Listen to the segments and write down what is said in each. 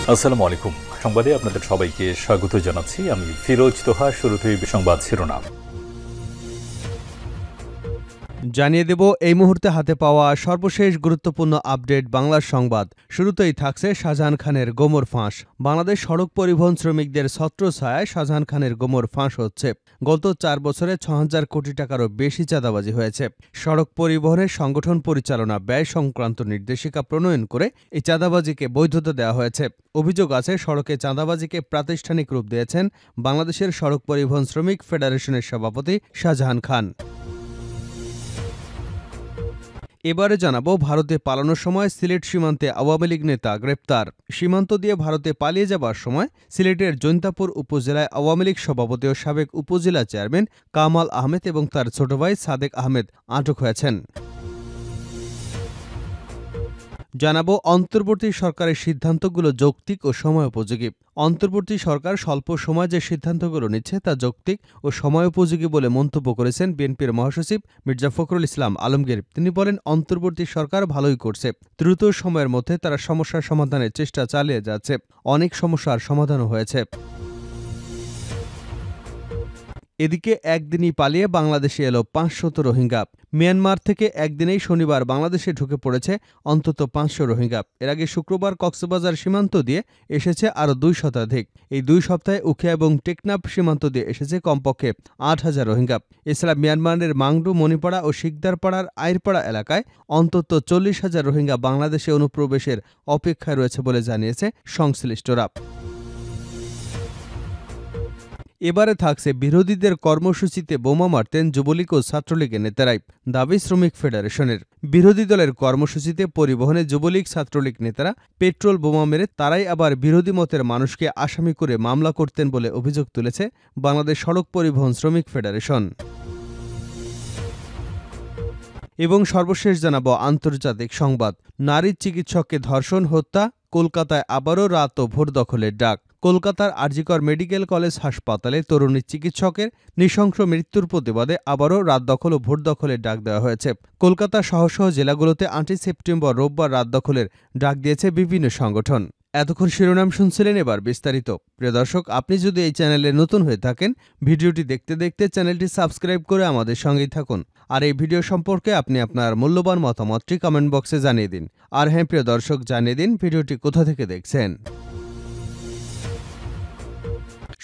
আসসালামু আলাইকুম। সংবাদে আপনাদের সবাইকে স্বাগত জানাচ্ছি। আমি ফিরোজ তোহা। শুরুতেই সংবাদ শিরোনাম জানিয়ে দেব এই মুহূর্তে হাতে পাওয়া সর্বশেষ গুরুত্বপূর্ণ আপডেট বাংলার সংবাদ। শুরুতেই থাকছে শাহজাহান খানের গোমর ফাঁস। বাংলাদেশ সড়ক পরিবহন শ্রমিকদের ছত্রছায়ায় শাহজাহান খানের গোমর ফাঁস হচ্ছে। গত 4 বছরে ৬,০০০ কোটি টাকারও বেশি চাঁদাবাজি হয়েছে। সড়ক পরিবহনের সংগঠন পরিচালনা ব্যয় সংক্রান্ত নির্দেশিকা প্রণয়ন করে এই চাঁদাবাজিকে বৈধতা দেওয়া হয়েছে। অভিযোগ আছে সড়কে চাঁদাবাজিকে প্রাতিষ্ঠানিক রূপ দিয়েছেন বাংলাদেশের সড়ক পরিবহন শ্রমিক ফেডারেশনের সভাপতি শাহজাহান খান। এবারে জানাবো ভারতে পালানোর সময় সিলেট সীমান্তে আওয়ামী লীগ নেতা গ্রেপ্তার। সীমান্ত দিয়ে ভারতে পালিয়ে যাবার সময় সিলেটের জৈন্তাপুর উপজেলায় আওয়ামী লীগ সভাপতি ও সাবেক উপজেলা চেয়ারম্যান কামাল আহমেদ এবং তার ছোট ভাই সাদেক আহমেদ আটক হয়েছেন। জানাবো অন্তর্বর্তী সরকারের সিদ্ধান্তগুলো যৌক্তিক ও সময়োপযোগী। অন্তর্বর্তী সরকার স্বল্প সময় যে সিদ্ধান্তগুলো নিচ্ছে তা যৌক্তিক ও সময়োপযোগী বলে মন্তব্য করেছেন বিএনপির মহাসচিব মির্জা ফখরুল ইসলাম আলমগীর। তিনি বলেন, অন্তর্বর্তী সরকার ভালোই করছে, দ্রুত সময়ের মধ্যে তারা সমস্যার সমাধানের চেষ্টা চালিয়ে যাচ্ছে, অনেক সমস্যার সমাধানও হয়েছে। এদিকে একদিনই পালিয়ে বাংলাদেশে এলো ৫০০ রোহিঙ্গা। মিয়ানমার থেকে একদিনেই শনিবার বাংলাদেশে ঢুকে পড়েছে অন্তত ৫০০ রোহিঙ্গা। এর আগে শুক্রবার কক্সবাজার সীমান্ত দিয়ে এসেছে আরও ২ শতাধিক। এই ২ সপ্তাহে উখিয়া এবং টেকনাফ সীমান্ত দিয়ে এসেছে কমপক্ষে ৮,০০০ রোহিঙ্গা। এছাড়া মিয়ানমারের মাংডু, মণিপাড়া ও শিকদারপাড়ার আইরপাড়া এলাকায় অন্তত ৪০,০০০ রোহিঙ্গা বাংলাদেশে অনুপ্রবেশের অপেক্ষায় রয়েছে বলে জানিয়েছে সংশ্লিষ্টরা। এবারে থাকছে বিরোধীদের কর্মসূচিতে বোমা মারতেন যুবলীগ ও ছাত্রলীগের নেতারাই, দাবি শ্রমিক ফেডারেশনের। বিরোধী দলের কর্মসূচিতে পরিবহনে যুবলীগ ছাত্রলীগ নেতারা পেট্রোল বোমা মেরে তারাই আবার বিরোধী মতের মানুষকে আসামি করে মামলা করতেন বলে অভিযোগ তুলেছে বাংলাদেশ সড়ক পরিবহন শ্রমিক ফেডারেশন। এবং সর্বশেষ জানাবো আন্তর্জাতিক সংবাদ। নারী চিকিৎসককে ধর্ষণ, হত্যা, কলকাতায় আবারও রাত ও ভোর দখলের ডাক। কলকাতার আরজিকর মেডিকেল কলেজ হাসপাতালে তরুণী চিকিৎসকের নৃশংস মৃত্যুর প্রতিবাদে আবারও রাত দখল ও ভোট দখলের ডাক দেওয়া হয়েছে। কলকাতা সহ জেলাগুলোতে ৮ই সেপ্টেম্বর রোববার রাত দখলের ডাক দিয়েছে বিভিন্ন সংগঠন। এতক্ষণ শিরোনাম শুনছিলেন, এবার বিস্তারিত। প্রিয় দর্শক, আপনি যদি এই চ্যানেলে নতুন হয়ে থাকেন, ভিডিওটি দেখতে দেখতে চ্যানেলটি সাবস্ক্রাইব করে আমাদের সঙ্গেই থাকুন। আর এই ভিডিও সম্পর্কে আপনি আপনার মূল্যবান মতামতটি কমেন্ট বক্সে জানিয়ে দিন। আর হ্যাঁ প্রিয় দর্শক, জানিয়ে দিন ভিডিওটি কোথা থেকে দেখছেন।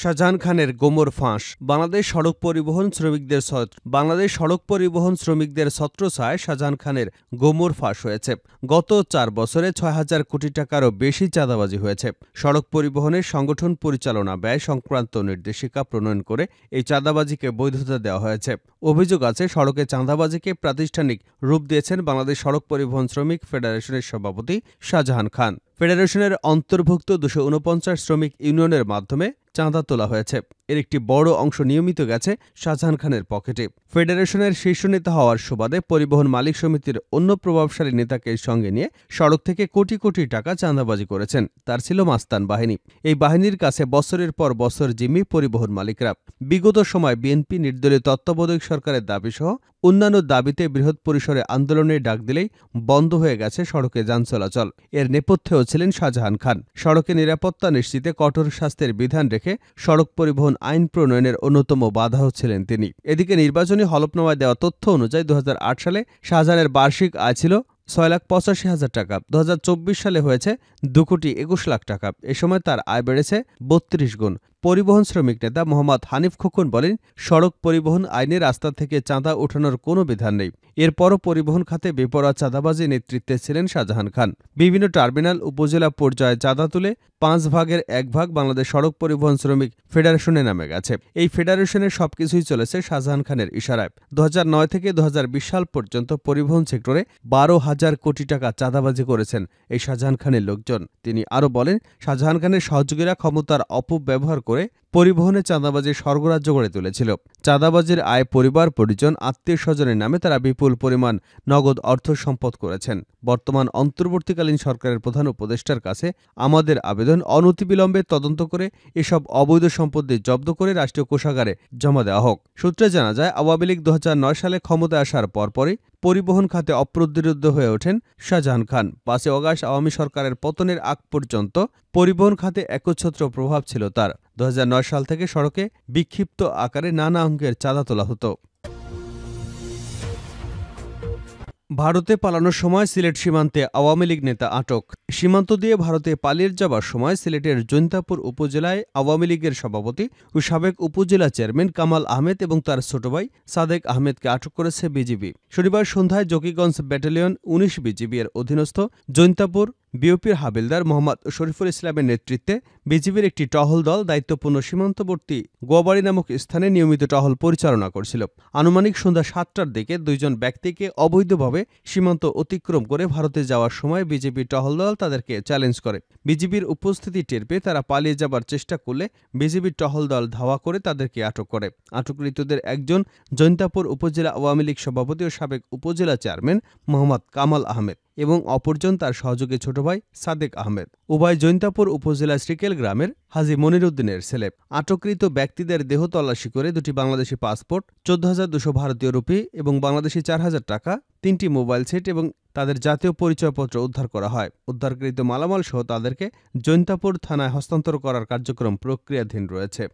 শাহজাহান খানের গোমর ফাঁস। বাংলাদেশ সড়ক পরিবহন শ্রমিকদের ছত্রছায়ায় শাহজাহান খানের গোমর ফাঁস হয়েছে। গত 4 বছরে ৬,০০০ কোটি টাকারও বেশি চাঁদাবাজি হয়েছে। সড়ক পরিবহনের সংগঠন পরিচালনা ব্যয় সংক্রান্ত নির্দেশিকা প্রণয়ন করে এই চাঁদাবাজিকে বৈধতা দেওয়া হয়েছে। অভিযোগ আছে সড়কে চাঁদাবাজিকে প্রাতিষ্ঠানিক রূপ দিয়েছেন বাংলাদেশ সড়ক পরিবহন শ্রমিক ফেডারেশনের সভাপতি শাহজাহান খান। ফেডারেশনের অন্তর্ভুক্ত ২৪৯ শ্রমিক ইউনিয়নের মাধ্যমে চাঁদা তোলা হয়েছে। এর একটি বড় অংশ নিয়মিত গেছে শাহজাহান খানের পকেটে। ফেডারেশনের শীর্ষ নেতা হওয়ার সুবাদে পরিবহন মালিক সমিতির অন্য প্রভাবশালী নেতাকে সঙ্গে নিয়ে সড়ক থেকে কোটি কোটি টাকা চাঁদাবাজি করেছেন। তার ছিল মাস্তান বাহিনী। এই বাহিনীর কাছে বছরের পর বছর জিম্মি পরিবহন মালিকরা। বিগত সময় বিএনপি নির্দলীয় তত্ত্বাবধায়ক সরকারের দাবিসহ অন্যান্য দাবিতে বৃহৎ পরিসরে আন্দোলনের ডাক দিলেই বন্ধ হয়ে গেছে সড়কে যান চলাচল। এর নেপথ্যেও ছিলেন শাহজাহান খান। সড়কে নিরাপত্তা নিশ্চিতে কঠোর শাস্তির বিধান রেখে সড়ক পরিবহন আইন প্রণয়নের অন্যতম বাধাও ছিলেন তিনি। এদিকে নির্বাচনী হলফনামায় দেওয়া তথ্য অনুযায়ী ২০০৮ সালে শাহজাহানের বার্ষিক আয় ছিল ৬,৮৫,০০০ টাকা। ২০২৪ সালে হয়েছে ২,২১,০০,০০০ টাকা। এ সময় তার আয় বেড়েছে ৩২ গুণ। পরিবহন শ্রমিক নেতা মোহাম্মদ হানিফ খোকন বলেন, সড়ক পরিবহন আইনে রাস্তা থেকে চাঁদা ওঠানোর কোনো বিধান নেই। এরপরও পরিবহন খাতে বেপরোয়া চাঁদাবাজি নেতৃত্বে ছিলেন শাহজাহান খান। বিভিন্ন টার্মিনাল উপজেলা পর্যায়ে চাঁদা তুলে ৫ ভাগের ১ ভাগ বাংলাদেশ সড়ক পরিবহন শ্রমিক ফেডারেশনে নামে গেছে। এই ফেডারেশনের সবকিছুই চলেছে শাহজাহান খানের ইশারায়। ২০০৯ থেকে ২০২০ সাল পর্যন্ত পরিবহন সেক্টরে ১২,০০০ কোটি টাকা চাঁদাবাজি করেছেন এই শাহজাহান খানের লোকজন। তিনি আরও বলেন, শাহজাহান খানের সহযোগীরা ক্ষমতার অপব্যবহার করে পরিবহনে চাঁদাবাজির স্বর্গরাজ্য গড়ে তুলেছিল। চাঁদাবাজির আয় পরিবার পরিজন আত্মীয় স্বজনের নামে তারা বিপুল পরিমাণ নগদ অর্থ সম্পদ করেছেন। বর্তমান অন্তর্বর্তীকালীন সরকারের প্রধান উপদেষ্টার কাছে আমাদের আবেদন, অনতিবিলম্বে তদন্ত করে এসব অবৈধ সম্পত্তি জব্দ করে রাষ্ট্রীয় কোষাগারে জমা দেওয়া হোক। সূত্রে জানা যায়, আওয়ামী লীগ ২০০৯ সালে ক্ষমতায় আসার পরপরই পরিবহন খাতে অপ্রতিরোধ্য হয়ে ওঠেন শাহজাহান খান। ৫ অগাস্ট আওয়ামী সরকারের পতনের আগ পর্যন্ত পরিবহন খাতে একচ্ছত্র প্রভাব ছিল তার। ২০০৯ সাল থেকে সড়কে বিক্ষিপ্ত আকারে নানা অঙ্কের চাঁদা তোলা হতো। ভারতে পালানোর সময় সিলেট সীমান্তে আওয়ামী লীগ নেতা আটক। সীমান্ত দিয়ে ভারতে পালিয়ে যাবার সময় সিলেটের জৈন্তাপুর উপজেলায় আওয়ামী লীগের সভাপতি ও সাবেক উপজেলা চেয়ারম্যান কামাল আহমেদ এবং তার ছোট ভাই সাদেক আহমেদকে আটক করেছে বিজিবি। শনিবার সন্ধ্যায় জকিগঞ্জ ব্যাটালিয়ন ১৯ বিজিবি এর অধীনস্থ জৈন্তাপুর বিওপির হাবিলদার মোহাম্মদ শরীফুল ইসলামের নেতৃত্বে বিজিবির একটি টহল দল দায়িত্বপূর্ণ সীমান্তবর্তী গোয়াবাড়ি নামক স্থানে নিয়মিত টহল পরিচালনা করছিল। আনুমানিক সন্ধ্যা ৭টার দিকে দুইজন ব্যক্তিকে অবৈধভাবে সীমান্ত অতিক্রম করে ভারতে যাওয়ার সময় বিজিবি টহল দল তাদেরকে চ্যালেঞ্জ করে। বিজিবির উপস্থিতি টের পেয়ে তারা পালিয়ে যাবার চেষ্টা করলে বিজিবির টহল দল ধাওয়া করে তাদেরকে আটক করে। আটককৃতদের একজন জৈন্তাপুর উপজেলা আওয়ামী লীগ সভাপতি ও সাবেক উপজেলা চেয়ারম্যান মোহাম্মদ কামাল আহমেদ এবং অপরজন তার সহযোগী ছোট ভাই সাদেক আহমেদ। উভয় জৈন্তাপুর উপজেলা শ্রীকেল গ্রামের হাজী মনিরুদ্দিনের ছেলে। আটককৃত ব্যক্তিদের দেহ তল্লাশি করে দুটি বাংলাদেশি পাসপোর্ট, ১৪,২০০ ভারতীয় রুপি এবং বাংলাদেশি ৪,০০০ টাকা, ৩টি মোবাইল সেট এবং তাদের জাতীয় পরিচয়পত্র উদ্ধার করা হয়। উদ্ধারকৃত মালামাল সহ তাদেরকে জৈন্তাপুর থানায় হস্তান্তর করার কার্যক্রম প্রক্রিয়াধীন রয়েছে।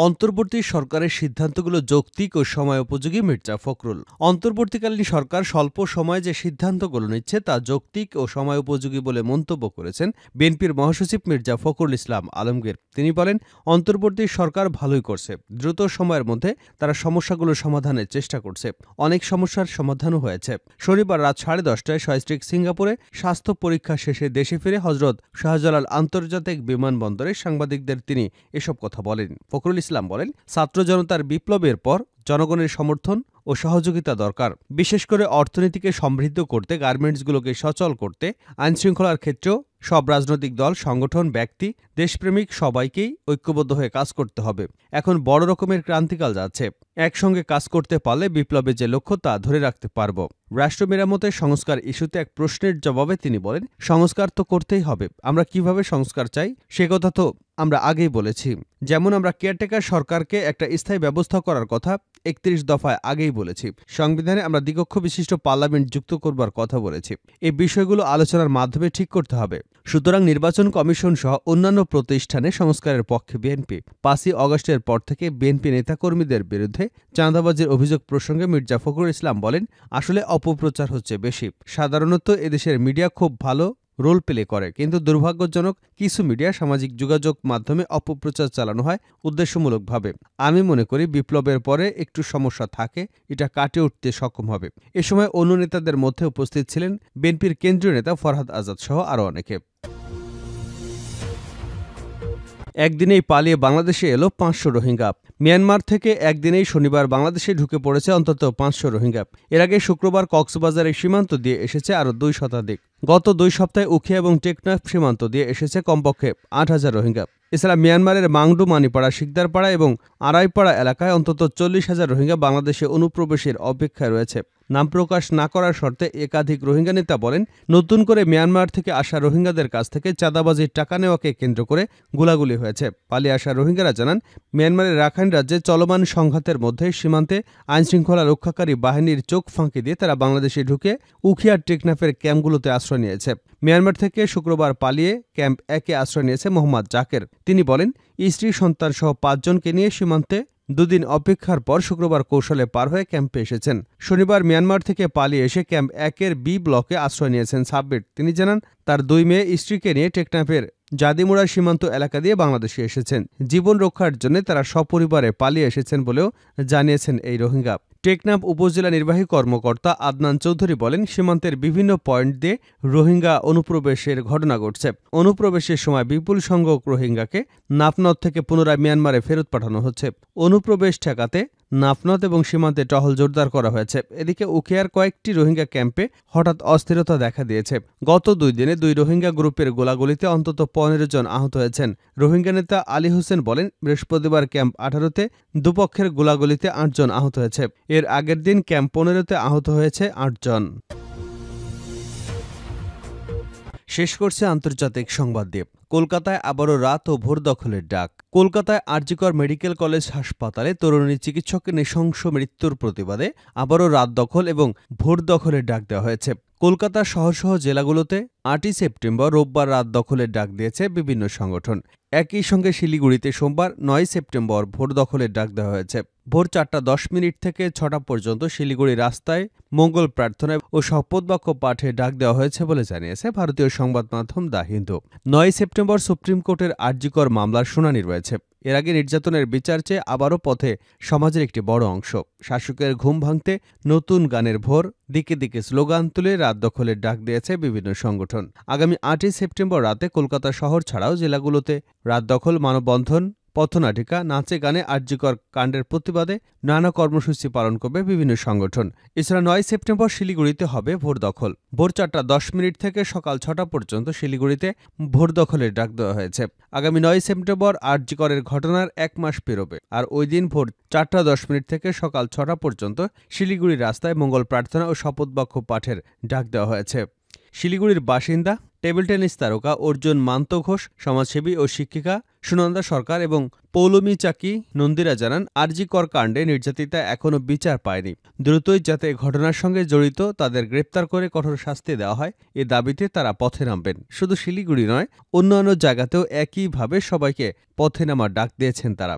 অন্তর্বর্তী সরকারের সিদ্ধান্তগুলো যৌক্তিক ও সময়োপযোগী মির্জা ফখরুল। অন্তর্বর্তীকালীন সরকার স্বল্প সময়ে যে সিদ্ধান্তগুলো নিচ্ছে তা যৌক্তিক ও সময়োপযোগী বলে মন্তব্য করেছেন বিএনপির মহাসচিব মির্জা ফখরুল ইসলাম আলমগীর। তিনি বলেন, অন্তর্বর্তী সরকার ভালোই করছে। দ্রুত সময়ের মধ্যে তারা সমস্যাগুলো সমাধানের চেষ্টা করছে। অনেক সমস্যার সমাধানও হয়েছে। শনিবার রাত 10:30টায় সস্ত্রীক সিঙ্গাপুরে স্বাস্থ্য পরীক্ষা শেষে দেশে ফিরে হজরত শাহজালাল আন্তর্জাতিক বিমানবন্দরে সাংবাদিকদের তিনি এসব কথা বলেন। ফখরুল ইসলাম বলেন, ছাত্র জনতার বিপ্লবের পর জনগণের সমর্থন ও সহযোগিতা দরকার। বিশেষ করে অর্থনীতিকে সমৃদ্ধ করতে, গার্মেন্টসগুলোকে সচল করতে, আইনশৃঙ্খলার ক্ষেত্রেও সব রাজনৈতিক দল, সংগঠন, ব্যক্তি, দেশপ্রেমিক সবাইকেই ঐক্যবদ্ধ হয়ে কাজ করতে হবে। এখন বড় রকমের ক্রান্তিকাল যাচ্ছে। একসঙ্গে কাজ করতে পারলে বিপ্লবের যে লক্ষ্য তা ধরে রাখতে পারব। রাষ্ট্র মেরামতের সংস্কার ইস্যুতে এক প্রশ্নের জবাবে তিনি বলেন, সংস্কার তো করতেই হবে। আমরা কিভাবে সংস্কার চাই সে কথা তো আমরা আগেই বলেছি। যেমন আমরা কেয়ারটেকার সরকারকে একটা স্থায়ী ব্যবস্থা করার কথা ৩১ দফায় আগেই বলেছি। সংবিধানে আমরা দ্বিকক্ষ বিশিষ্ট পার্লামেন্ট যুক্ত করবার কথা বলেছি। এই বিষয়গুলো আলোচনার মাধ্যমে ঠিক করতে হবে। সুতরাং নির্বাচন কমিশন সহ অন্যান্য প্রতিষ্ঠানে সংস্কারের পক্ষে বিএনপি। ৫ই অগস্টের পর থেকে বিএনপি নেতাকর্মীদের বিরুদ্ধে চাঁদাবাজির অভিযোগ প্রসঙ্গে মির্জা ফখরুল ইসলাম বলেন, আসলে অপপ্রচার হচ্ছে বেশি। সাধারণত এদেশের মিডিয়া খুব ভালো রোল প্লে করে, কিন্তু দুর্ভাগ্যজনক কিছু মিডিয়া, সামাজিক যোগাযোগ মাধ্যমে অপপ্রচার চালানো হয় উদ্দেশ্যমূলকভাবে। আমি মনে করি বিপ্লবের পরে একটু সমস্যা থাকে, এটা কাটিয়ে উঠতে সক্ষম হবে। এ সময় অন্য নেতাদের মধ্যে উপস্থিত ছিলেন বিএনপির কেন্দ্রীয় নেতা ফরহাদ আজাদ সহ আরও অনেকে। একদিনেই পালিয়ে বাংলাদেশে এলো ৫০০ রোহিঙ্গা। মিয়ানমার থেকে একদিনেই শনিবার বাংলাদেশে ঢুকে পড়েছে অন্তত ৫০০ রোহিঙ্গা। এর আগে শুক্রবার কক্সবাজারের সীমান্ত দিয়ে এসেছে আরও ২ শতাধিক। গত ২ সপ্তাহে উখিয়া এবং টেকনাফ সীমান্ত দিয়ে এসেছে কমপক্ষে ৮,০০০ রোহিঙ্গা। এছাড়া মিয়ানমারের মাংডু, মানিপাড়া, শিকদারপাড়া এবং আড়াইপাড়া এলাকায় অন্তত ৪০,০০০ রোহিঙ্গা বাংলাদেশে অনুপ্রবেশের অপেক্ষায় রয়েছে। নাম প্রকাশ না করার শর্তে একাধিক রোহিঙ্গা নেতা বলেন, নতুন করে মিয়ানমার থেকে আসা রোহিঙ্গাদের কাছ থেকে চাঁদাবাজির টাকা নেওয়াকে কেন্দ্র করে গোলাগুলি হয়েছে। পালিয়ে আসা রোহিঙ্গারা জানান, মিয়ানমারের রাখাইন রাজ্যে চলমান সংঘাতের মধ্যে সীমান্তে আইনশৃঙ্খলা রক্ষাকারী বাহিনীর চোখ ফাঁকি দিয়ে তারা বাংলাদেশে ঢুকে উখিয়ার টেকনাফের ক্যাম্পগুলোতে আশ্রয় নিয়েছে। মিয়ানমার থেকে শুক্রবার পালিয়ে ক্যাম্প ১-এ আশ্রয় নিয়েছে মোহাম্মদ জাকের। তিনি বলেন, স্ত্রী সন্তান সহ ৫ জনকে নিয়ে সীমান্তে দুদিন অপেক্ষার পর শুক্রবার কৌশলে পার হয়ে ক্যাম্পে এসেছেন। শনিবার মিয়ানমার থেকে পালিয়ে এসে ক্যাম্প ১-এর বি ব্লকে আশ্রয় নিয়েছেন সাব্বির। তিনি জানান, তার ২ মেয়ে স্ত্রীকে নিয়ে টেকনাফের জাদিমুড়া সীমান্ত এলাকা দিয়ে বাংলাদেশে এসেছেন। জীবন রক্ষার জন্য তারা সপরিবারে পালিয়ে এসেছেন বলেও জানিয়েছেন এই রোহিঙ্গা। টেকনাফ উপজেলা নির্বাহী কর্মকর্তা আদনান চৌধুরী বলেন, সীমান্তের বিভিন্ন পয়েন্ট দিয়ে রোহিঙ্গা অনুপ্রবেশের ঘটনা ঘটছে। অনুপ্রবেশের সময় বিপুল সংখ্যক রোহিঙ্গাকে নাফনদ থেকে পুনরায় মিয়ানমারে ফেরত পাঠানো হচ্ছে। অনুপ্রবেশ ঠেকাতে নাফনত এবং সীমান্তে টহল জোরদার করা হয়েছে। এদিকে উখিয়ার কয়েকটি রোহিঙ্গা ক্যাম্পে হঠাৎ অস্থিরতা দেখা দিয়েছে। গত 2 দিনে 2 রোহিঙ্গা গ্রুপের গোলাগুলিতে অন্তত 15 জন আহত হয়েছেন। রোহিঙ্গা নেতা আলী হোসেন বলেন, বৃহস্পতিবার ক্যাম্প 18-তে দুপক্ষের গোলাগুলিতে 8 জন আহত হয়েছে। এর আগের দিন ক্যাম্প 15-তে আহত হয়েছে 8 জন। শেষ করছে আন্তর্জাতিক সংবাদ দিয়ে। কলকাতায় আবারও রাত ও ভোর দখলের ডাক। কলকাতায় আরজিকর মেডিকেল কলেজ হাসপাতালে তরুণী চিকিৎসকের নৃশংস মৃত্যুর প্রতিবাদে আবারও রাত দখল এবং ভোর দখলের ডাক দেওয়া হয়েছে। কলকাতার শহরসহ জেলাগুলোতে 8ই সেপ্টেম্বর রোববার রাত দখলের ডাক দিয়েছে বিভিন্ন সংগঠন। একই সঙ্গে শিলিগুড়িতে সোমবার 9 সেপ্টেম্বর ভোর দখলের ডাক দেওয়া হয়েছে। ভোর 4:10 থেকে 6টা পর্যন্ত শিলিগুড়ি রাস্তায় মঙ্গল প্রার্থনা ও শপথ বাক্য পাঠে ডাক দেওয়া হয়েছে বলে জানিয়েছে ভারতীয় সংবাদ মাধ্যম দ্য হিন্দু। 9 সেপ্টেম্বর সুপ্রিম কোর্টের আরজিকর মামলার শুনানি রয়েছে। এর আগে নির্যাতনের বিচার চেয়ে আবারও পথে সমাজের একটি বড় অংশ। শাসকের ঘুম ভাঙতে নতুন গানের ভোর, দিকে দিকে স্লোগান তুলে রাত দখলের ডাক দিয়েছে বিভিন্ন সংগঠন। আগামী 8ই সেপ্টেম্বর রাতে কলকাতা শহর ছাড়াও জেলাগুলোতে রাত দখল, মানববন্ধন, পথনাটিকা, নাচে গানে আরজিকর কাণ্ডের প্রতিবাদে নানা কর্মসূচি পালন করবে বিভিন্ন সংগঠন। এছাড়া 9 সেপ্টেম্বর শিলিগুড়িতে হবে ভোর দখল। ভোর 4:10 থেকে সকাল 6টা পর্যন্ত শিলিগুড়িতে ভোর দখলের ডাক দেওয়া হয়েছে। আগামী 9 সেপ্টেম্বর আরজিকরের ঘটনার 1 মাস পেরোবে। আর ওই দিন ভোর 4:10 থেকে সকাল 6টা পর্যন্ত শিলিগুড়ি রাস্তায় মঙ্গল প্রার্থনা ও শপথ বাক্য পাঠের ডাক দেওয়া হয়েছে। শিলিগুড়ির বাসিন্দা টেবিল টেনিস তারকা অর্জুন মান্ত ঘোষ, সমাজসেবী ও শিক্ষিকা সুনন্দা সরকার এবং পৌলমী চাকি নন্দীরা জানান, আরজিকর কাণ্ডে নির্যাতিতা এখনও বিচার পায়নি। দ্রুতই যাতে ঘটনার সঙ্গে জড়িত তাদের গ্রেপ্তার করে কঠোর শাস্তি দেওয়া হয়, এ দাবিতে তারা পথে নামবেন। শুধু শিলিগুড়ি নয়, অন্যান্য জায়গাতেও একইভাবে সবাইকে পথে নামার ডাক দিয়েছেন তারা।